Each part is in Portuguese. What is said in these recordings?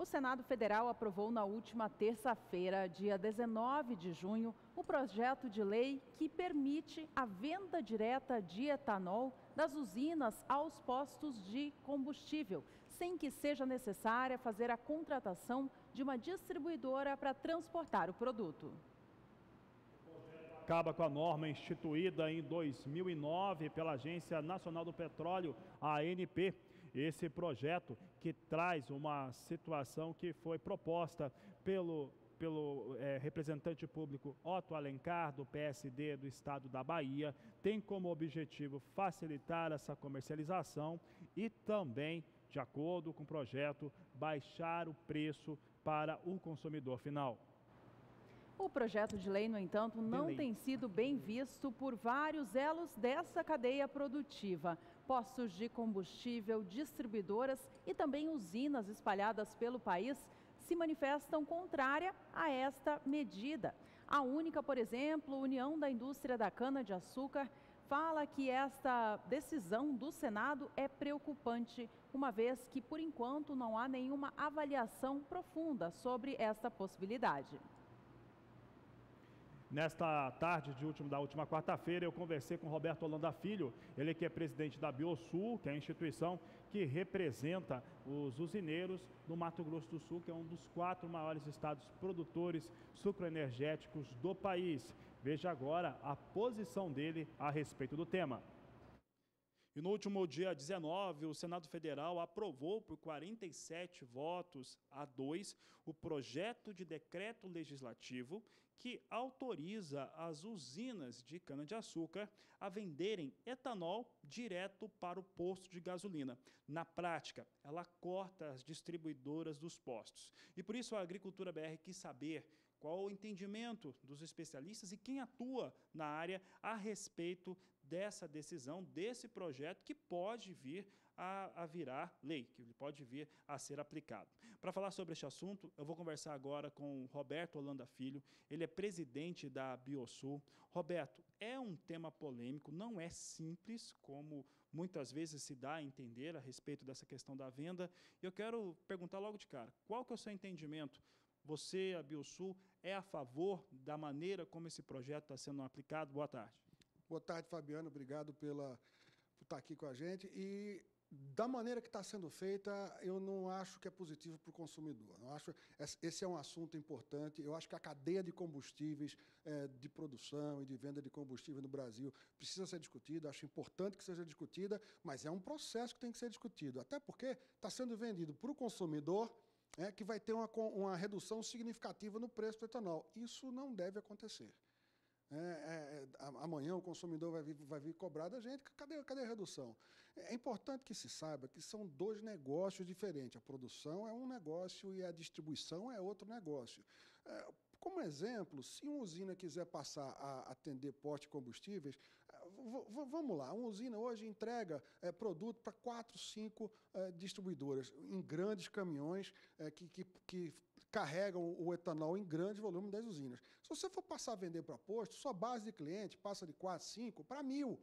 O Senado Federal aprovou na última terça-feira, dia 19 de junho, o projeto de lei que permite a venda direta de etanol das usinas aos postos de combustível, sem que seja necessária fazer a contratação de uma distribuidora para transportar o produto. Acaba com a norma instituída em 2009 pela Agência Nacional do Petróleo, a ANP. Esse projeto que traz uma situação que foi proposta pelo representante público Otto Alencar, do PSD do estado da Bahia, tem como objetivo facilitar essa comercialização e também, de acordo com o projeto, baixar o preço para o consumidor final. O projeto de lei, no entanto, não tem sido bem visto por vários elos dessa cadeia produtiva. Postos de combustível, distribuidoras e também usinas espalhadas pelo país se manifestam contrária a esta medida. A única, por exemplo, União da Indústria da Cana-de-Açúcar, fala que esta decisão do Senado é preocupante, uma vez que, por enquanto, não há nenhuma avaliação profunda sobre esta possibilidade. Nesta tarde da última quarta-feira, eu conversei com Roberto Holanda Filho, ele que é presidente da Biosul, que é a instituição que representa os usineiros do Mato Grosso do Sul, que é um dos 4 maiores estados produtores sucroenergéticos do país. Veja agora a posição dele a respeito do tema. E no último dia 19, o Senado Federal aprovou por 47 votos a 2 o projeto de decreto legislativo que autoriza as usinas de cana-de-açúcar a venderem etanol direto para o posto de gasolina. Na prática, ela corta as distribuidoras dos postos. E por isso a Agricultura BR quis saber qual o entendimento dos especialistas e quem atua na área a respeito dessa decisão, desse projeto que pode vir a virar lei, que pode vir a ser aplicado. Para falar sobre este assunto, eu vou conversar agora com Roberto Holanda Filho, ele é presidente da Biosul. Roberto, é um tema polêmico, não é simples, como muitas vezes se dá a entender a respeito dessa questão da venda. Eu quero perguntar logo de cara, qual que é o seu entendimento? Você, a Biosul, é a favor da maneira como esse projeto está sendo aplicado? Boa tarde. Boa tarde, Fabiano. Obrigado por estar aqui com a gente. E da maneira que está sendo feita, eu não acho que é positivo para o consumidor. Eu acho esse é um assunto importante. Eu acho que a cadeia de combustíveis, de produção e de venda de combustível no Brasil precisa ser discutida. Acho importante que seja discutida, mas é um processo que tem que ser discutido. Até porque está sendo vendido para o consumidor, que vai ter uma redução significativa no preço do etanol. Isso não deve acontecer. Amanhã o consumidor vai vir cobrar da gente, cadê a redução? É importante que se saiba que são 2 negócios diferentes. A produção é um negócio e a distribuição é outro negócio. Como exemplo, se uma usina quiser passar a atender postos de combustíveis, vamos lá, uma usina hoje entrega produto para 4, 5 distribuidoras em grandes caminhões que carregam o etanol em grande volume das usinas. Se você for passar a vender para posto, sua base de cliente passa de 4, 5 para 1.000.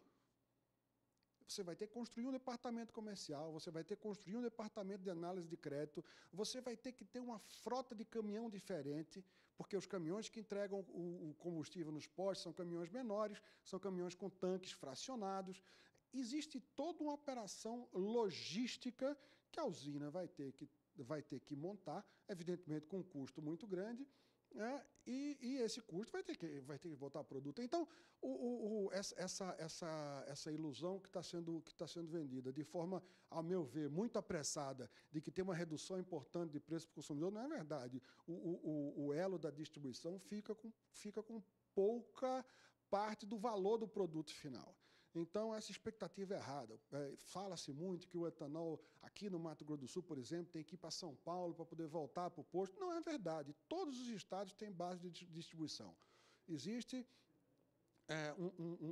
Você vai ter que construir um departamento comercial, você vai ter que construir um departamento de análise de crédito, você vai ter que ter uma frota de caminhão diferente, porque os caminhões que entregam o combustível nos postos são caminhões menores, são caminhões com tanques fracionados. Existe toda uma operação logística que a usina vai ter que montar, evidentemente com um custo muito grande, e esse custo vai ter que voltar ao produto. Então, essa ilusão que está sendo vendida de forma, ao meu ver, muito apressada, de que tem uma redução importante de preço para o consumidor, não é verdade. O elo da distribuição fica com pouca parte do valor do produto final. Então, essa expectativa é errada. Fala-se muito que o etanol, aqui no Mato Grosso do Sul, por exemplo, tem que ir para São Paulo para poder voltar para o posto. Não é verdade. Todos os estados têm base de distribuição. Existe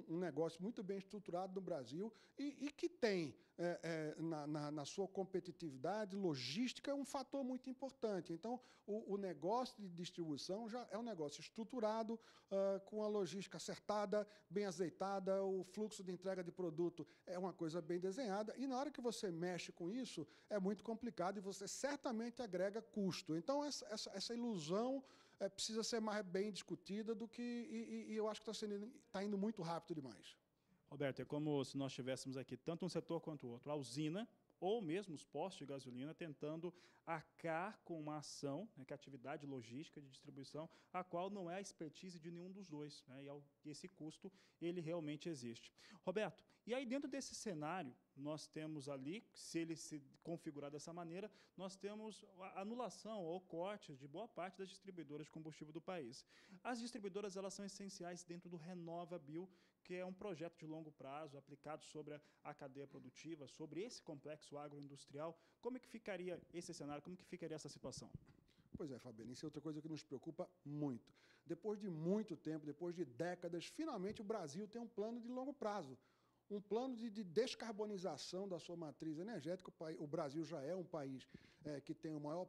um negócio muito bem estruturado no Brasil e que tem, na sua competitividade, logística é um fator muito importante. Então, o negócio de distribuição já é um negócio estruturado, com a logística acertada, bem azeitada, o fluxo de entrega de produto é uma coisa bem desenhada, e na hora que você mexe com isso, é muito complicado e você certamente agrega custo. Então, essa ilusão precisa ser mais bem discutida do que... E eu acho que está indo muito rápido demais. Roberto, é como se nós tivéssemos aqui tanto um setor quanto o outro. A usina, ou mesmo os postos de gasolina, tentando arcar com uma ação, né, que é a atividade logística de distribuição, a qual não é a expertise de nenhum dos dois, né, e esse custo, ele realmente existe. Roberto, e aí dentro desse cenário, nós temos ali, se ele se configurar dessa maneira, nós temos a anulação ou cortes de boa parte das distribuidoras de combustível do país. As distribuidoras, elas são essenciais dentro do RenovaBio, que é um projeto de longo prazo aplicado sobre a cadeia produtiva, sobre esse complexo agroindustrial. Como é que ficaria esse cenário, como que ficaria essa situação? Pois é, Fabiano, isso é outra coisa que nos preocupa muito. Depois de muito tempo, depois de décadas, finalmente o Brasil tem um plano de longo prazo, um plano de descarbonização da sua matriz energética. O Brasil já é um país que tem o maior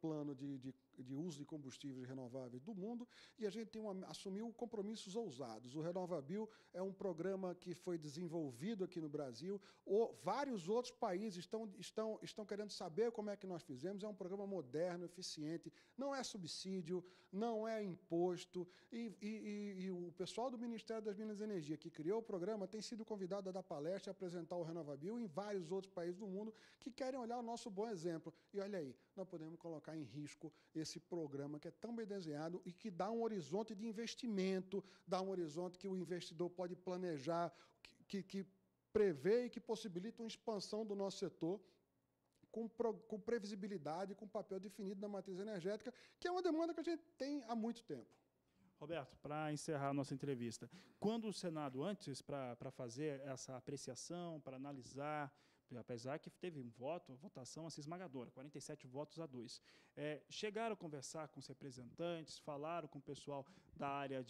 plano de uso de combustíveis renováveis do mundo, e a gente assumiu compromissos ousados. O RenovaBio é um programa que foi desenvolvido aqui no Brasil. Vários outros países estão querendo saber como é que nós fizemos. É um programa moderno, eficiente, não é subsídio, não é imposto, e o pessoal do Ministério das Minas e Energia, que criou o programa, tem sido convidado a dar palestra e apresentar o RenovaBio em vários outros países do mundo que querem olhar o nosso bom exemplo. E olha aí, nós podemos colocar em risco esse programa que é tão bem desenhado e que dá um horizonte de investimento, dá um horizonte que o investidor pode planejar, que prevê e que possibilita uma expansão do nosso setor com previsibilidade, com papel definido na matriz energética, que é uma demanda que a gente tem há muito tempo. Roberto, para encerrar a nossa entrevista, quando o Senado, antes, para fazer essa apreciação, para analisar, apesar que teve votação assim, esmagadora, 47 votos a 2, chegaram a conversar com os representantes, falaram com o pessoal da área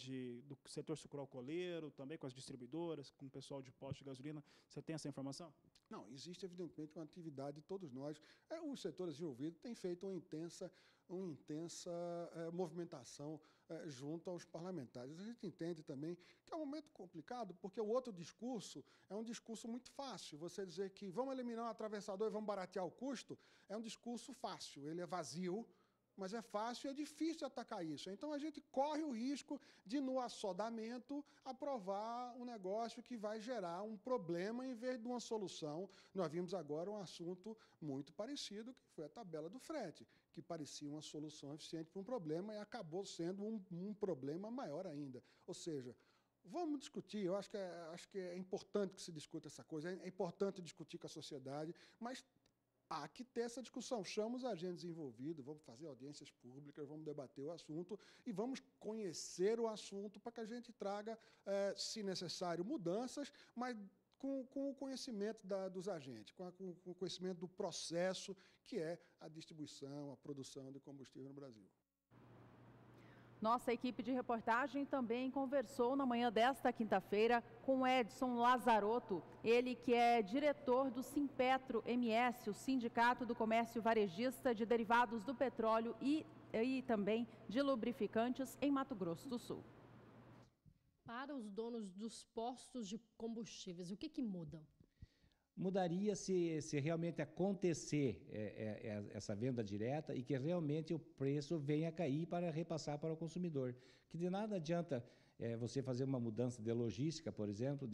do setor sucroalcooleiro, também com as distribuidoras, com o pessoal de postos de gasolina. Você tem essa informação? Não, existe evidentemente uma atividade de todos nós. Os setores envolvidos têm feito uma intensa movimentação junto aos parlamentares. A gente entende também que é um momento complicado, porque o outro discurso é um discurso muito fácil. Você dizer que vamos eliminar o atravessador e vamos baratear o custo, é um discurso fácil, ele é vazio, mas é fácil e é difícil de atacar isso. Então, a gente corre o risco de, no assodamento, aprovar um negócio que vai gerar um problema em vez de uma solução. Nós vimos agora um assunto muito parecido, que foi a tabela do frete, que parecia uma solução eficiente para um problema e acabou sendo um problema maior ainda. Ou seja, vamos discutir. Eu acho que é importante que se discuta essa coisa, é importante discutir com a sociedade, mas há que ter essa discussão. Chama os agentes envolvidos, vamos fazer audiências públicas, vamos debater o assunto e vamos conhecer o assunto para que a gente traga, se necessário, mudanças, mas com o conhecimento dos agentes, com o conhecimento do processo que é a distribuição, a produção de combustível no Brasil. Nossa equipe de reportagem também conversou na manhã desta quinta-feira com Edson Lazarotto, ele que é diretor do Simpetro-MS, o Sindicato do Comércio Varejista de Derivados do Petróleo e também de Lubrificantes em Mato Grosso do Sul. Para os donos dos postos de combustíveis, o que muda? Mudaria se realmente acontecer essa venda direta e que realmente o preço venha a cair para repassar para o consumidor. Que de nada adianta você fazer uma mudança de logística, por exemplo,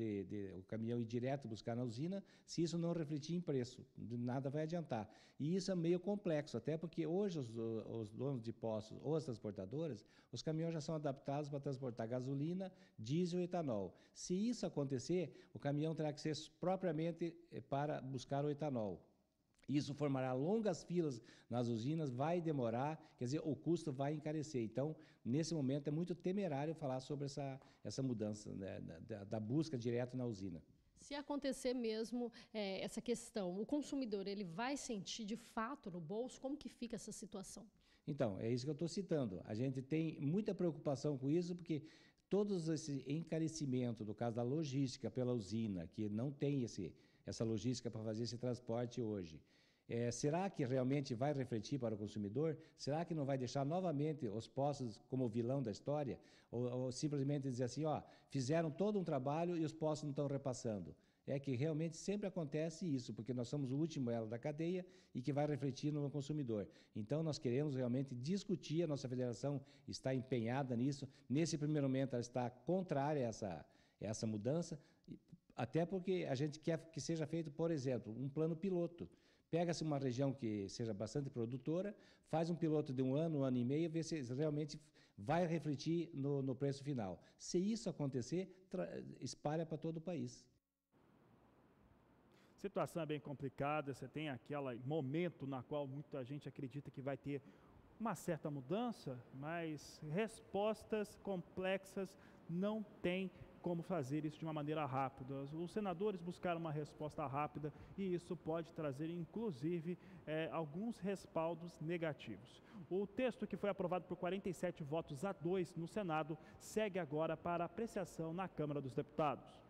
o caminhão ir direto buscar na usina, se isso não refletir em preço, de nada vai adiantar. E isso é meio complexo, até porque hoje os donos de postos ou as transportadoras, os caminhões já são adaptados para transportar gasolina, diesel e etanol. Se isso acontecer, o caminhão terá que ser propriamente para buscar o etanol. Isso formará longas filas nas usinas, vai demorar, quer dizer, o custo vai encarecer. Então, nesse momento, é muito temerário falar sobre essa mudança, né, da busca direta na usina. Se acontecer mesmo essa questão, o consumidor ele vai sentir de fato no bolso? Como que fica essa situação? Então, é isso que eu estou citando. A gente tem muita preocupação com isso, porque Todos esse encarecimento, do caso da logística pela usina, que não tem essa logística para fazer esse transporte hoje, será que realmente vai refletir para o consumidor? Será que não vai deixar novamente os postos como o vilão da história? Ou simplesmente dizer assim, ó, fizeram todo um trabalho e os postos não estão repassando? É que realmente sempre acontece isso, porque nós somos o último elo da cadeia e que vai refletir no consumidor. Então, nós queremos realmente discutir, a nossa federação está empenhada nisso. Nesse primeiro momento, ela está contrária a essa mudança, até porque a gente quer que seja feito, por exemplo, um plano piloto. Pega-se uma região que seja bastante produtora, faz um piloto de um ano e meio, vê se realmente vai refletir no preço final. Se isso acontecer, espalha para todo o país. A situação é bem complicada, você tem aquele momento na qual muita gente acredita que vai ter uma certa mudança, mas respostas complexas não tem como fazer isso de uma maneira rápida. Os senadores buscaram uma resposta rápida e isso pode trazer, inclusive, alguns respaldos negativos. O texto, que foi aprovado por 47 votos a 2 no Senado, segue agora para apreciação na Câmara dos Deputados.